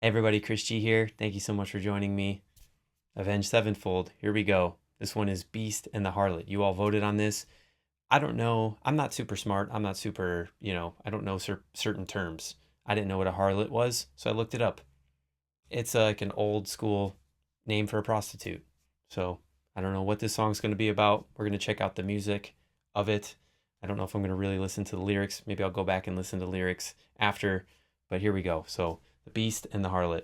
Hey everybody, Chris G here. Thank you so much for joining me. Avenged Sevenfold. Here we go. This one is Beast and the Harlot. You all voted on this. I don't know. I'm not super smart. I'm not super, I don't know certain terms. I didn't know what a harlot was, so I looked it up. It's like an old school name for a prostitute. So I don't know what this song's going to be about. We're going to check out the music of it. I don't know if I'm going to really listen to the lyrics. Maybe I'll go back and listen to lyrics after. But here we go. So the Beast and the Harlot.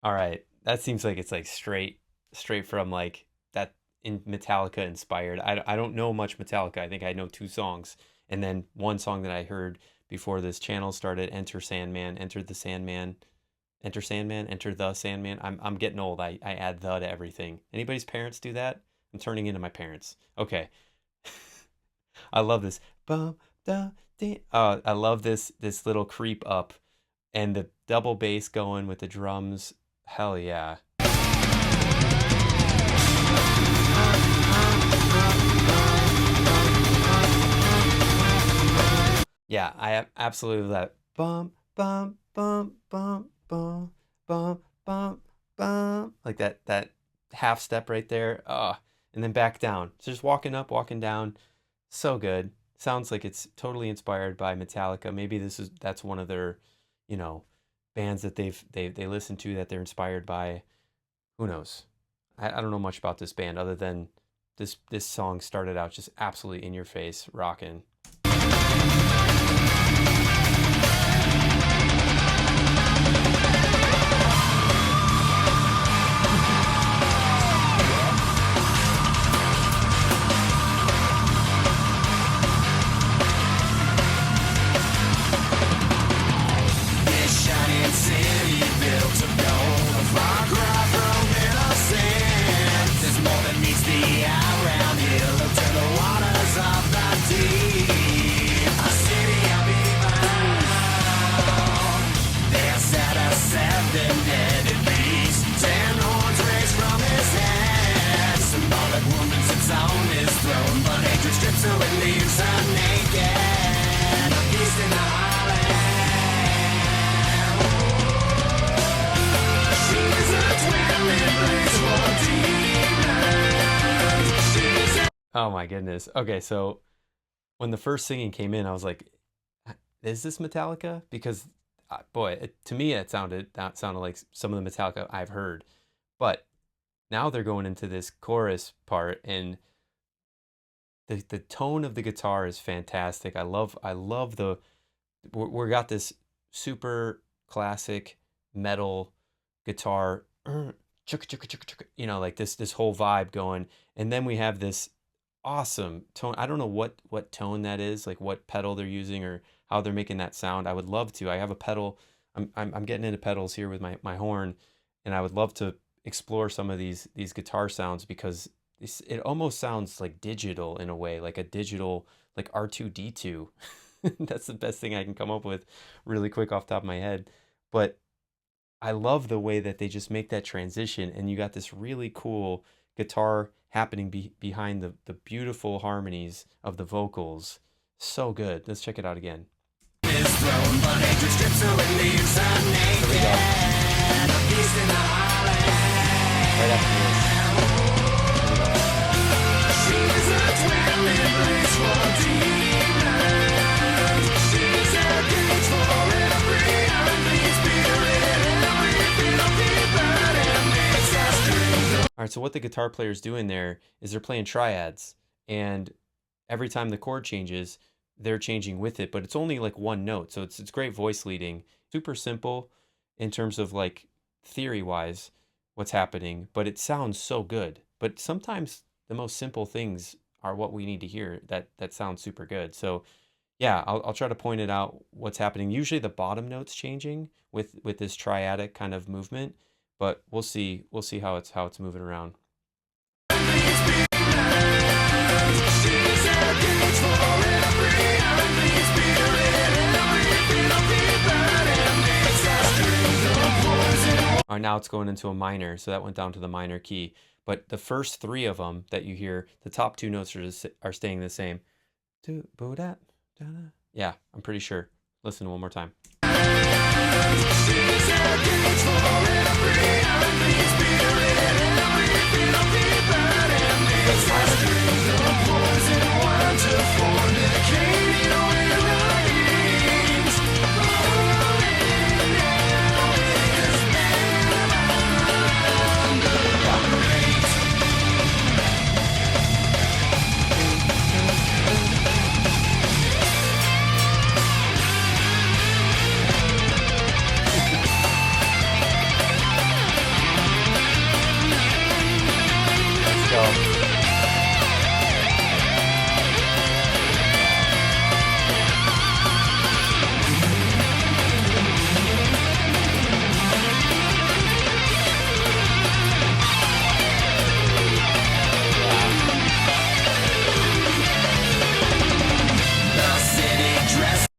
All right, that seems like it's like straight from like that in Metallica inspired. I don't know much Metallica. I think I know two songs, and then one song that I heard before this channel started. Enter Sandman, Enter the Sandman, Enter Sandman, Enter the Sandman. I'm getting old. I add the to everything. Anybody's parents do that? I'm turning into my parents. Okay, I love this. Bum, da, dee. I love this little creep up and the double bass going with the drums. Hell yeah. Yeah, absolutely love that. Bum, bum, bum, bum, bum, bum, bum, bum. Like that half step right there. And then back down. So just walking up, walking down. So good. Sounds like it's totally inspired by Metallica. Maybe that's one of their, you know, bands that they listen to that they're inspired by. Who knows? I don't know much about this band other than this song started out just absolutely in your face, rocking. Oh my goodness. Okay, so when the first singing came in, I was like, "Is this Metallica?" Because, boy, to me, that sounded like some of the Metallica I've heard. But now they're going into this chorus part, and the tone of the guitar is fantastic. I love we got this super classic metal guitar, like this whole vibe going, and then we have this awesome tone. I don't know what tone that is, like what pedal they're using or how they're making that sound. I would love to. I have a pedal. I'm getting into pedals here with my horn, and I would love to explore some of these guitar sounds because it almost sounds like digital in a way, like a digital like R2D2. That's the best thing I can come up with really quick off the top of my head. But I love the way that they just make that transition and you got this really cool guitar happening behind the beautiful harmonies of the vocals. So good. Let's check it out again. Here we go. Right after this. All right, so what the guitar player's doing there is they're playing triads, and every time the chord changes, they're changing with it, but it's only like one note, so it's great voice leading. Super simple in terms of like theory-wise what's happening, but it sounds so good. But sometimes the most simple things are what we need to hear that sounds super good. So yeah, I'll try to point it out what's happening. Usually the bottom note's changing with this triadic kind of movement, but we'll see how it's moving around. All right, now it's going into a minor, so that went down to the minor key. But the first three of them that you hear, the top two notes are staying the same. Yeah, I'm pretty sure. Listen one more time.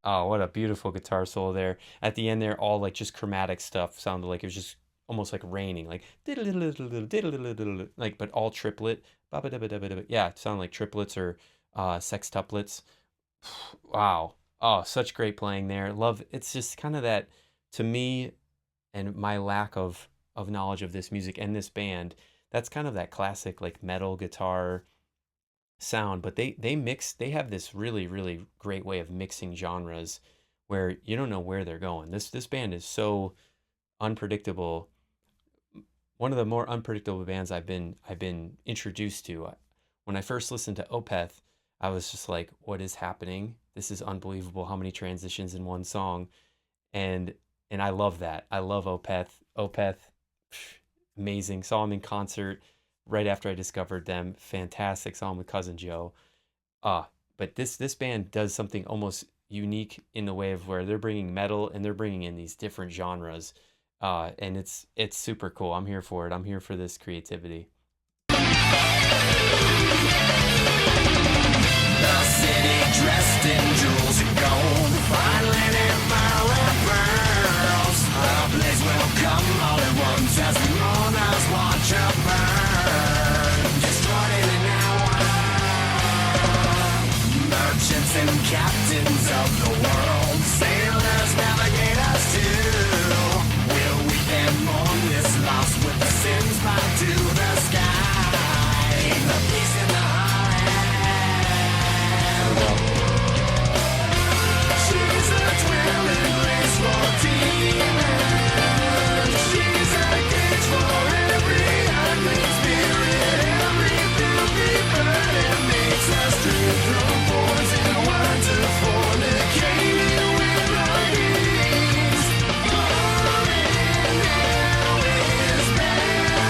Oh, what a beautiful guitar solo there. At the end there, all like just chromatic stuff sounded like it was just almost like raining, like like, but all triplet. Yeah, it sounded like triplets or sextuplets. Wow. Oh, such great playing there. Love, it's just kind of that, to me, and my lack of knowledge of this music and this band, that's kind of that classic like metal guitar sound, but they have this really great way of mixing genres where you don't know where they're going. This band is so unpredictable. One of the more unpredictable bands I've been introduced to. When I first listened to Opeth, I was just like, what is happening? This is unbelievable, how many transitions in one song. And I love that. I love Opeth. Opeth, amazing. Saw them in concert right after I discovered them. Fantastic. Saw them with Cousin Joe. But this band does something almost unique in the way of where they're bringing metal and they're bringing in these different genres. And it's super cool. I'm here for it. I'm here for this creativity. The city dressed in jewels and gold, fine linen, violet pearls. A blaze will come all at once as the mourners watch a burn. Destroyed in an hour. Merchants and captains of the world, sailors, navigators too. Will weep and mourn this loss with the sins bound to the sky. The peace in the heart. She's a dwelling place for demons. She's a cage for every unclean spirit, every filthy burden makes us drink from poison wine to fornicate with our knees. All in hell is bound.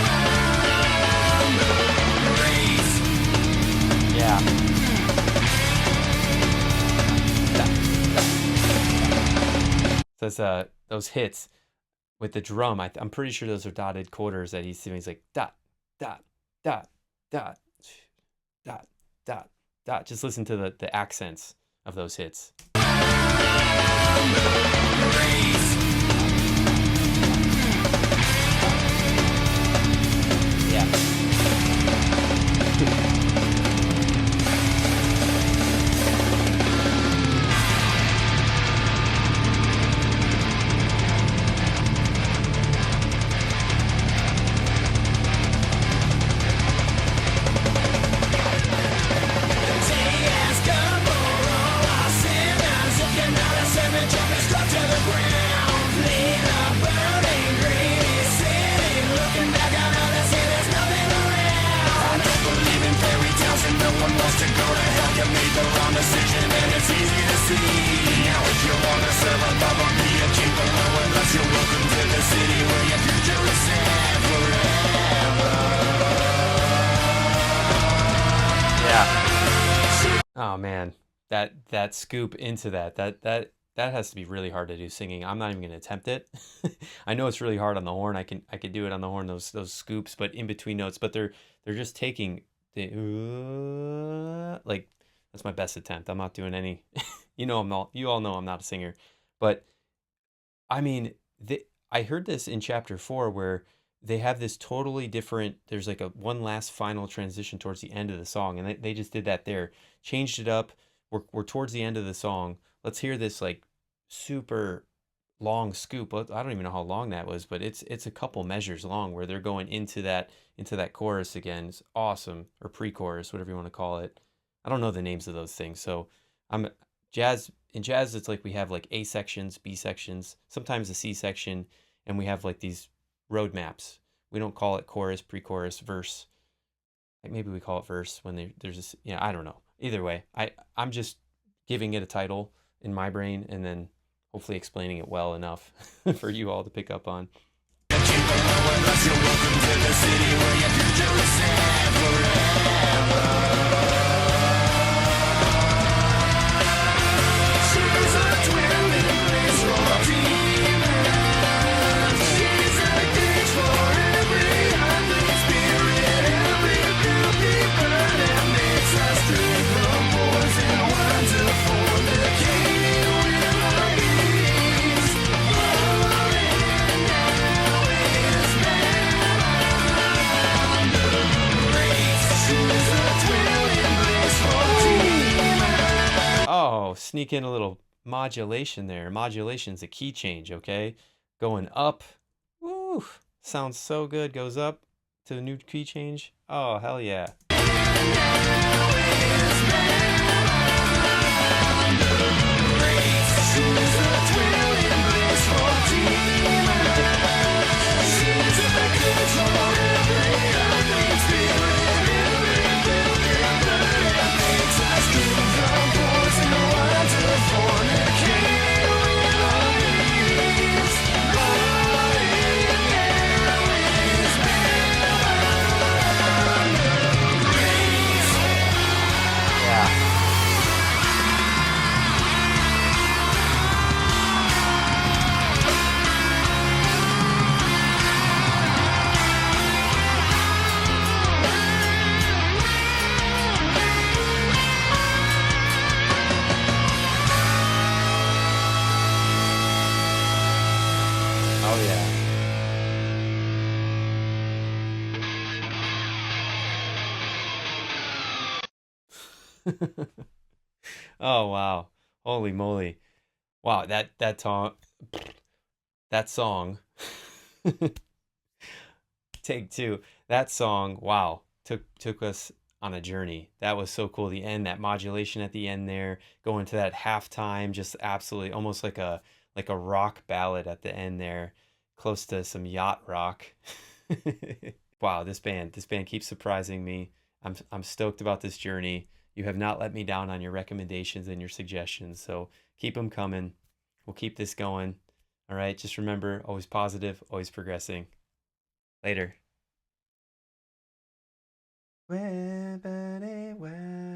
Grace. Yeah. Those hits with the drum, I'm pretty sure those are dotted quarters that he's doing. He's like dot, dot, dot, dot, dot, dot, dot. Just listen to the accents of those hits. Yeah. Jumping straight to the ground. Oh man, that scoop into that has to be really hard to do singing. I'm not even gonna attempt it. I know it's really hard on the horn. I could do it on the horn, those scoops, but in between notes. But they're just taking the like that's my best attempt. I'm not doing any. You all know I'm not a singer, but I mean, I heard this in chapter 4 where they have this totally different. There's like a one last final transition towards the end of the song, and they just did that there, changed it up. We're towards the end of the song. Let's hear this like super long scoop. I don't even know how long that was, but it's a couple measures long where they're going into that chorus again. It's awesome, or pre-chorus, whatever you want to call it. I don't know the names of those things, so I'm jazz in jazz. It's like we have like A sections, B sections, sometimes a C section, and we have like these road maps. We don't call it chorus, pre-chorus, verse. Like maybe we call it verse when there's this. Yeah, I don't know. Either way, I'm just giving it a title in my brain and then hopefully explaining it well enough for you all to pick up on. Oh, sneak in a little modulation there. Modulation's a key change, okay? Going up. Woo! Sounds so good. Goes up to the new key change. Oh, hell yeah. Yeah. Oh yeah. Oh wow. Holy moly. Wow, that song. Take two. That song, wow, took us on a journey. That was so cool. The end, that modulation at the end there, going to that halftime, just absolutely almost like a rock ballad at the end there, close to some yacht rock. Wow, this band keeps surprising me. I'm stoked about this journey. You have not let me down on your recommendations and your suggestions, so keep them coming. We'll keep this going. All right, just remember, always positive, always progressing. Later. Wibbity wab.